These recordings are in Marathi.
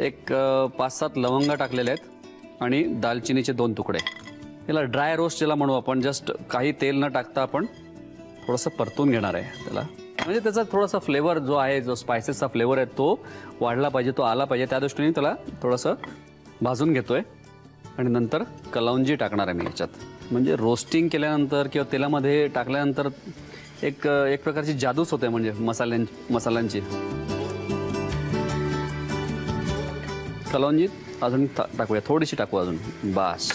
एक 5-7 लवंगा टाकलेल्या आहेत आणि दालचिनीचे 2 तुकडे. याला ड्राय रोस्ट ज्याला म्हणू आपण, जस्ट काही तेल न टाकता आपण थोडंसं परतून घेणार आहे त्याला. म्हणजे त्याचा थोडासा फ्लेवर जो आहे, जो स्पायसेसचा फ्लेवर आहे तो वाढला पाहिजे, तो आला पाहिजे, त्या दृष्टीने त्याला थोडंसं भाजून घेतोय. आणि नंतर कलौंजी टाकणार आहे मी याच्यात. म्हणजे रोस्टिंग केल्यानंतर किंवा तेलामध्ये टाकल्यानंतर एक प्रकारची जादूच होते म्हणजे मसाल्यांची. कलौंजी अजून टाकूया, थोडीशी टाकू अजून, बास.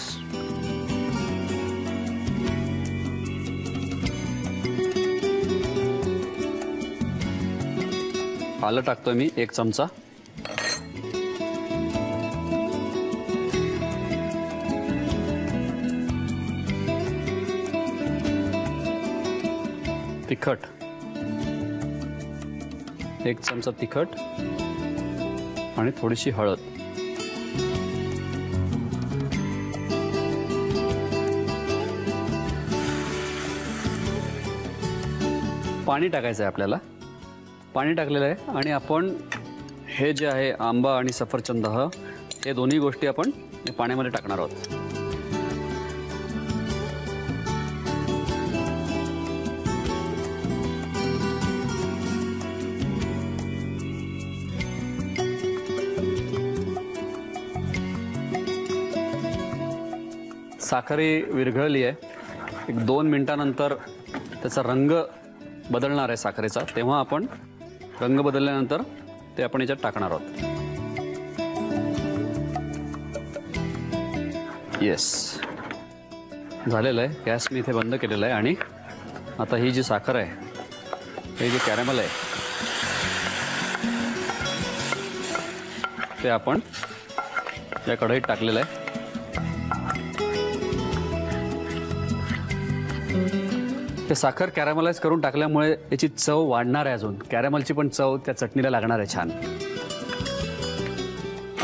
आलं टाकतोय मी 1 चमचा. तिखट 1 चमचा तिखट आणि थोडीशी हळद. पाणी टाकायचं आहे आपल्याला. पाणी टाकलेलं आहे आणि आपण हे जे आहे आंबा आणि सफरचंद हे दोन्ही गोष्टी आपण पाण्यामध्ये टाकणार आहोत. साखरी विरघळली आहे. एक 2 मिनिटांनंतर त्याचा रंग बदलणार आहे साखरेचा. तेव्हा आपण रंग बदलल्यानंतर ते आपण याच्यात टाकणार आहोत. येस, झालेलं आहे. गॅस मी इथे बंद केलेला आहे. आणि आता ही जी साखर आहे, हे जे कॅरेमल आहे, ते आपण या कढईत टाकलेलं आहे. ते साखर कॅरेमलाइज करून टाकल्यामुळे याची चव वाढणार आहे. अजून कॅरेमलची पण चव त्या चटणीला लागणार आहे छान.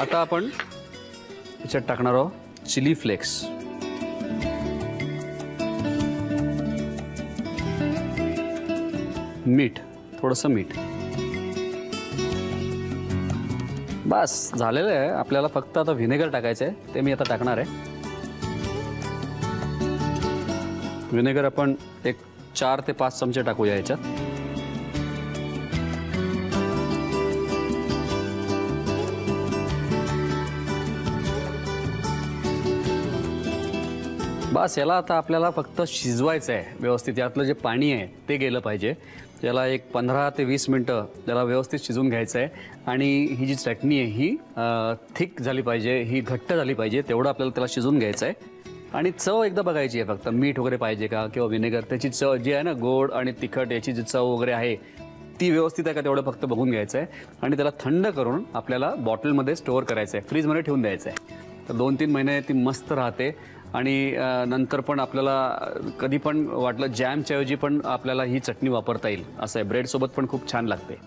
आता आपण याच्यात टाकणार आहोत चिली फ्लेक्स. मीठ, थोडंसं मीठ. बस झालेलं आहे. आपल्याला फक्त आता व्हिनेगर टाकायचं आहे, ते मी आता टाकणार आहे. व्हिनेगर आपण एक 4 ते 5 चमचे टाकूया याच्यात. बस याला आता आपल्याला फक्त शिजवायचं आहे व्यवस्थित. यातलं जे पाणी आहे ते गेलं पाहिजे. याला एक 15 ते 20 मिनटं त्याला व्यवस्थित शिजून घ्यायचं आहे. आणि ही जी चटणी आहे ही थिक झाली पाहिजे, ही घट्ट झाली पाहिजे, तेवढं आपल्याला त्याला शिजून घ्यायचं आहे. आणि चव एकदा बघायची आहे फक्त, मीठ वगैरे पाहिजे का किंवा व्हिनेगर, त्याची चव जी आहे ना, गोड आणि तिखट याची जी चव वगैरे आहे ती व्यवस्थित आहे का तेवढं फक्त बघून घ्यायचं आहे. आणि त्याला थंड करून आपल्याला बॉटलमध्ये स्टोअर करायचं आहे, फ्रीजमध्ये ठेवून द्यायचं आहे. तर 2-3 महिने ती मस्त राहते. आणि नंतर पण आपल्याला कधी पण वाटलं जॅमच्या ऐवजी पण आपल्याला ही चटणी वापरता येईल. असं आहे, ब्रेडसोबत पण खूप छान लागते.